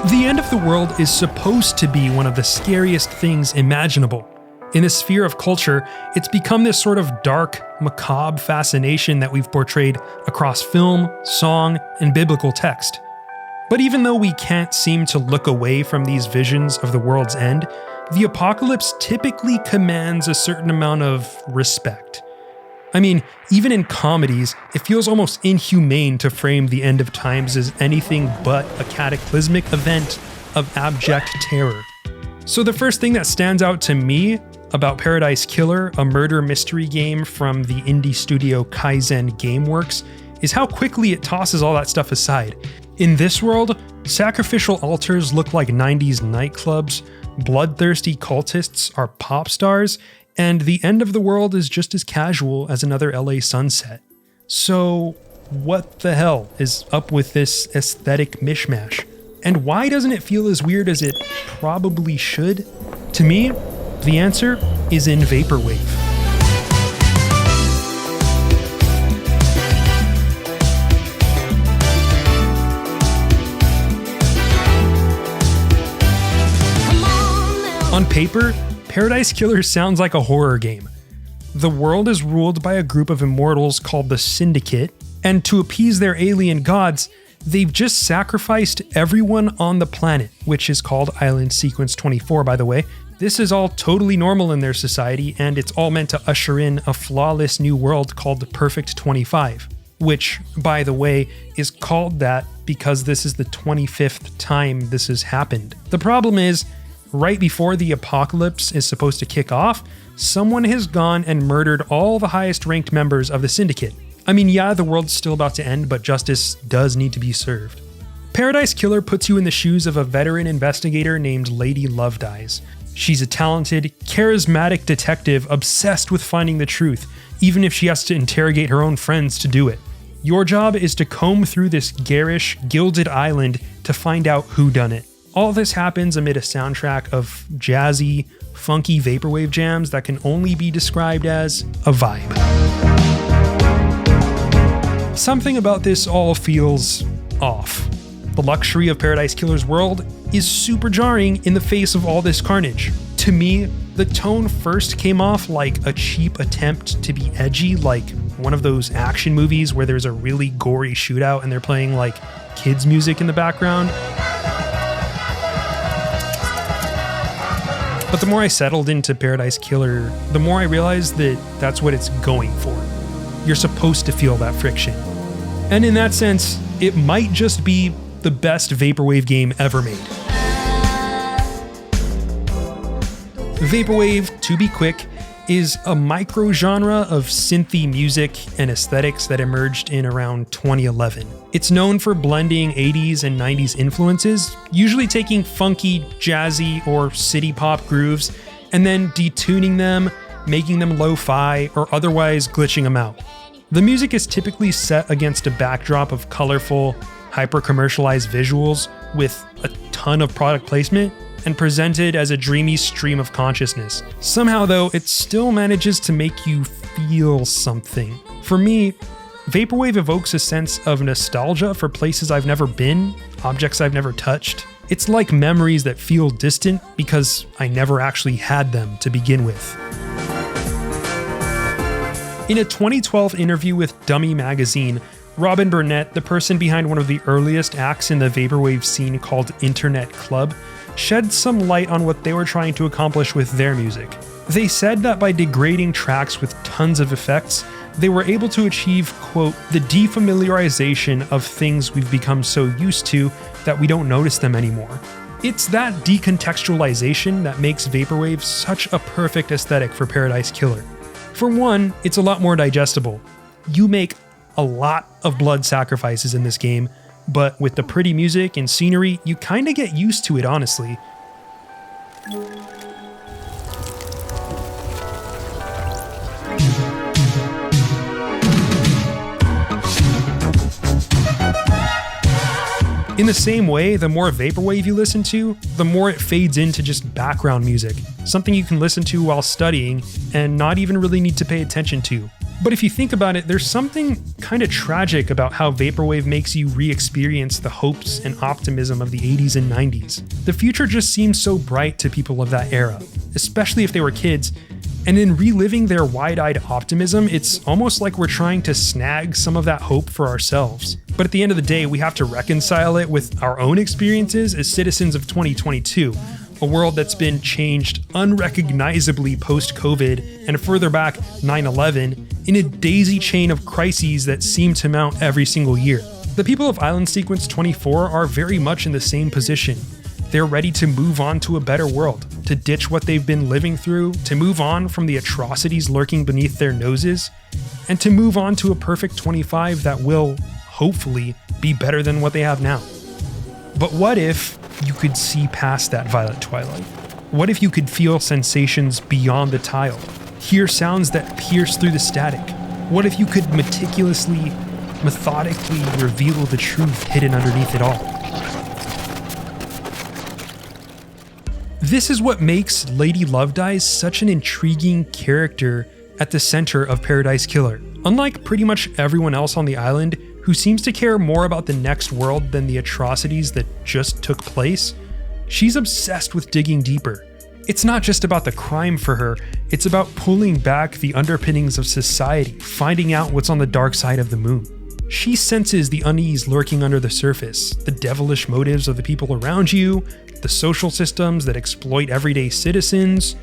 The end of the world is supposed to be one of the scariest things imaginable. In the sphere of culture, it's become this sort of dark, macabre fascination that we've portrayed across film, song, and biblical text. But even though we can't seem to look away from these visions of the world's end, the apocalypse typically commands a certain amount of respect. I mean, even in comedies, it feels almost inhumane to frame the end of times as anything but a cataclysmic event of abject terror. So the first thing that stands out to me about Paradise Killer, a murder mystery game from the indie studio Kaizen Gameworks, is how quickly it tosses all that stuff aside. In this world, sacrificial altars look like 90s nightclubs, bloodthirsty cultists are pop stars, and the end of the world is just as casual as another LA sunset. So, what the hell is up with this aesthetic mishmash? And why doesn't it feel as weird as it probably should? To me, the answer is in Vaporwave. On paper, Paradise Killer sounds like a horror game. The world is ruled by a group of immortals called the Syndicate, and to appease their alien gods, they've just sacrificed everyone on the planet, which is called Island Sequence 24, by the way. This is all totally normal in their society, and it's all meant to usher in a flawless new world called Perfect 25, which, by the way, is called that because this is the 25th time this has happened. The problem is, right before the apocalypse is supposed to kick off, someone has gone and murdered all the highest ranked members of the Syndicate. I mean, yeah, the world's still about to end, but justice does need to be served. Paradise Killer puts you in the shoes of a veteran investigator named Lady Lovedeyes. She's a talented, charismatic detective obsessed with finding the truth, even if she has to interrogate her own friends to do it. Your job is to comb through this garish, gilded island to find out who done it. All this happens amid a soundtrack of jazzy, funky vaporwave jams that can only be described as a vibe. Something about this all feels off. The luxury of Paradise Killer's world is super jarring in the face of all this carnage. To me, the tone first came off like a cheap attempt to be edgy, like one of those action movies where there's a really gory shootout and they're playing like kids' music in the background. But the more I settled into Paradise Killer, the more I realized that that's what it's going for. You're supposed to feel that friction. And in that sense, it might just be the best vaporwave game ever made. Vaporwave, to be quick, is a micro-genre of synthy music and aesthetics that emerged in around 2011. It's known for blending 80s and 90s influences, usually taking funky, jazzy, or city pop grooves, and then detuning them, making them lo-fi, or otherwise glitching them out. The music is typically set against a backdrop of colorful, hyper-commercialized visuals with a ton of product placement, and presented as a dreamy stream of consciousness. Somehow though, it still manages to make you feel something. For me, Vaporwave evokes a sense of nostalgia for places I've never been, objects I've never touched. It's like memories that feel distant because I never actually had them to begin with. In a 2012 interview with Dummy Magazine, Robin Burnett, the person behind one of the earliest acts in the Vaporwave scene called Internet Club, shed some light on what they were trying to accomplish with their music. They said that by degrading tracks with tons of effects, they were able to achieve, quote, the defamiliarization of things we've become so used to that we don't notice them anymore. It's that decontextualization that makes Vaporwave such a perfect aesthetic for Paradise Killer. For one, it's a lot more digestible. You make a lot of blood sacrifices in this game, but with the pretty music and scenery, you kinda get used to it, honestly. In the same way, the more vaporwave you listen to, the more it fades into just background music, something you can listen to while studying and not even really need to pay attention to. But if you think about it, there's something kind of tragic about how Vaporwave makes you re-experience the hopes and optimism of the 80s and 90s. The future just seems so bright to people of that era, especially if they were kids, and in reliving their wide-eyed optimism, it's almost like we're trying to snag some of that hope for ourselves. But at the end of the day, we have to reconcile it with our own experiences as citizens of 2022, a world that's been changed unrecognizably post-COVID and further back 9/11 in a daisy chain of crises that seem to mount every single year. The people of Island Sequence 24 are very much in the same position. They're ready to move on to a better world, to ditch what they've been living through, to move on from the atrocities lurking beneath their noses, and to move on to a perfect 25 that will, hopefully, be better than what they have now. But what if you could see past that violet twilight? What if you could feel sensations beyond the tile, hear sounds that pierce through the static? What if you could methodically reveal the truth hidden underneath it all? This is what makes Lady Lovedeyes such an intriguing character at the center of Paradise Killer. Unlike pretty much everyone else on the island, who seems to care more about the next world than the atrocities that just took place, she's obsessed with digging deeper. It's not just about the crime for her, it's about pulling back the underpinnings of society, finding out what's on the dark side of the moon. She senses the unease lurking under the surface, the devilish motives of the people around you, the social systems that exploit everyday citizens.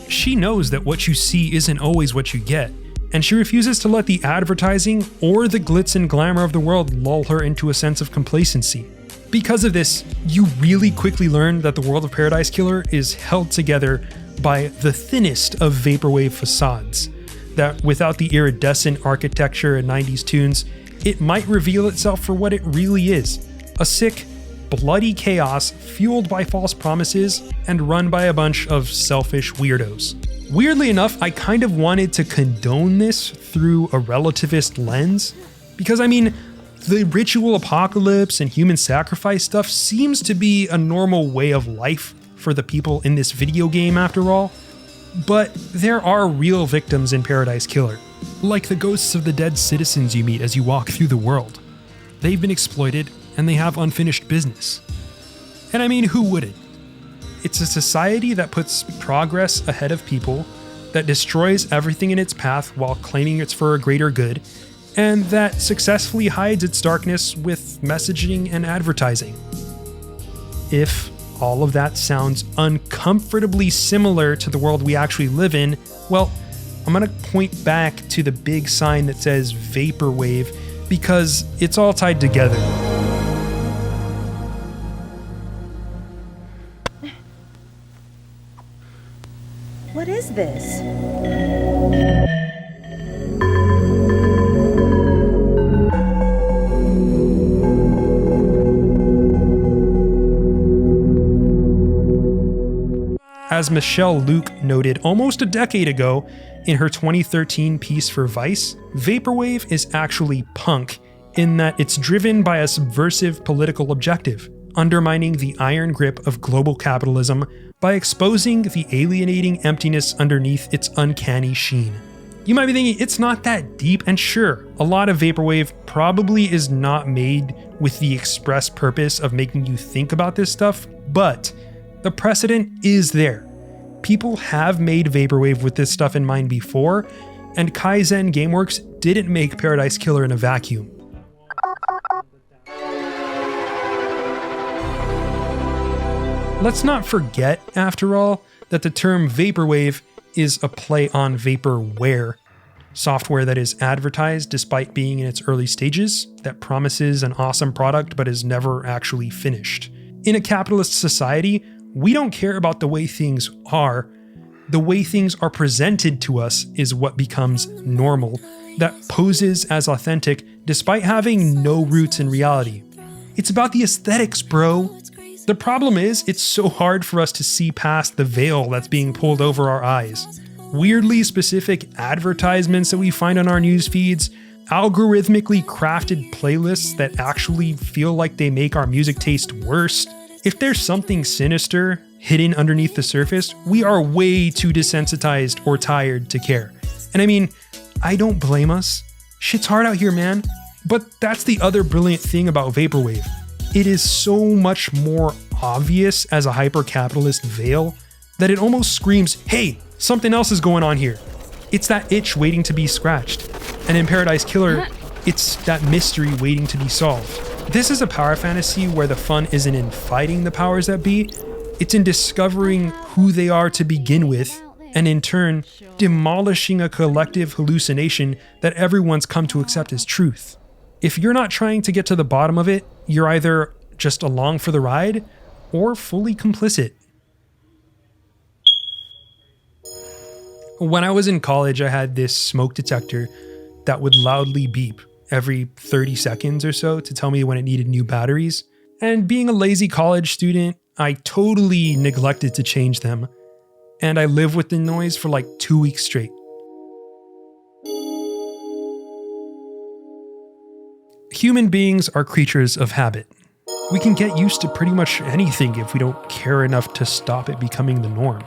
She knows that what you see isn't always what you get, and she refuses to let the advertising or the glitz and glamour of the world lull her into a sense of complacency. Because of this, you really quickly learn that the world of Paradise Killer is held together by the thinnest of Vaporwave facades, that without the iridescent architecture and 90s tunes, it might reveal itself for what it really is, a sick, bloody chaos fueled by false promises and run by a bunch of selfish weirdos. Weirdly enough, I kind of wanted to condone this through a relativist lens, because I mean, the ritual apocalypse and human sacrifice stuff seems to be a normal way of life for the people in this video game after all, but there are real victims in Paradise Killer, like the ghosts of the dead citizens you meet as you walk through the world. They've been exploited, and they have unfinished business. And I mean, who wouldn't? It's a society that puts progress ahead of people, that destroys everything in its path while claiming it's for a greater good, and that successfully hides its darkness with messaging and advertising. If all of that sounds uncomfortably similar to the world we actually live in, well, I'm gonna point back to the big sign that says Vaporwave, because it's all tied together. What is this? As Michelle Luke noted almost a decade ago in her 2013 piece for Vice, Vaporwave is actually punk in that it's driven by a subversive political objective, undermining the iron grip of global capitalism by exposing the alienating emptiness underneath its uncanny sheen. You might be thinking, it's not that deep, and sure, a lot of Vaporwave probably is not made with the express purpose of making you think about this stuff, but the precedent is there. People have made Vaporwave with this stuff in mind before, and Kaizen Gameworks didn't make Paradise Killer in a vacuum. Let's not forget, after all, that the term Vaporwave is a play on vaporware, software that is advertised despite being in its early stages, that promises an awesome product but is never actually finished. In a capitalist society, we don't care about the way things are. The way things are presented to us is what becomes normal, that poses as authentic despite having no roots in reality. It's about the aesthetics, bro. The problem is, it's so hard for us to see past the veil that's being pulled over our eyes. Weirdly specific advertisements that we find on our news feeds, algorithmically crafted playlists that actually feel like they make our music taste worse. If there's something sinister hidden underneath the surface, we are way too desensitized or tired to care. And I mean, I don't blame us. Shit's hard out here, man. But that's the other brilliant thing about Vaporwave. It is so much more obvious as a hyper-capitalist veil that it almost screams, hey, something else is going on here. It's that itch waiting to be scratched. And in Paradise Killer, it's that mystery waiting to be solved. This is a power fantasy where the fun isn't in fighting the powers that be, it's in discovering who they are to begin with, and in turn, demolishing a collective hallucination that everyone's come to accept as truth. If you're not trying to get to the bottom of it, you're either just along for the ride or fully complicit. When I was in college, I had this smoke detector that would loudly beep every 30 seconds or so to tell me when it needed new batteries. And being a lazy college student, I totally neglected to change them. And I lived with the noise for like 2 weeks straight. Human beings are creatures of habit. We can get used to pretty much anything if we don't care enough to stop it becoming the norm.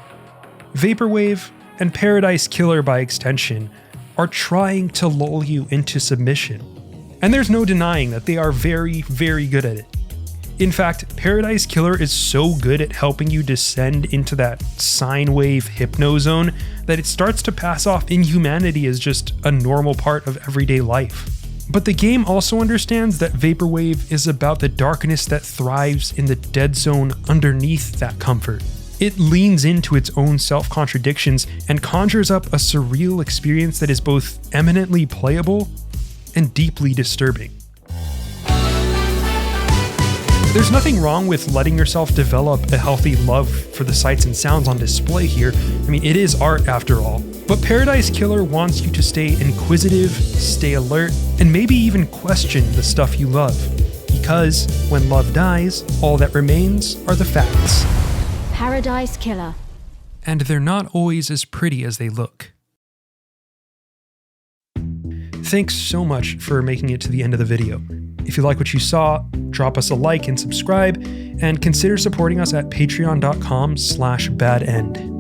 Vaporwave, and Paradise Killer by extension, are trying to lull you into submission. And there's no denying that they are very, very good at it. In fact, Paradise Killer is so good at helping you descend into that sine wave hypnozone that it starts to pass off inhumanity as just a normal part of everyday life. But the game also understands that Vaporwave is about the darkness that thrives in the dead zone underneath that comfort. It leans into its own self-contradictions and conjures up a surreal experience that is both eminently playable and deeply disturbing. There's nothing wrong with letting yourself develop a healthy love for the sights and sounds on display here. I mean, it is art after all. But Paradise Killer wants you to stay inquisitive, stay alert, and maybe even question the stuff you love. Because when love dies, all that remains are the facts. Paradise Killer. And they're not always as pretty as they look. Thanks so much for making it to the end of the video. If you like what you saw, drop us a like and subscribe, and consider supporting us at patreon.com/badend.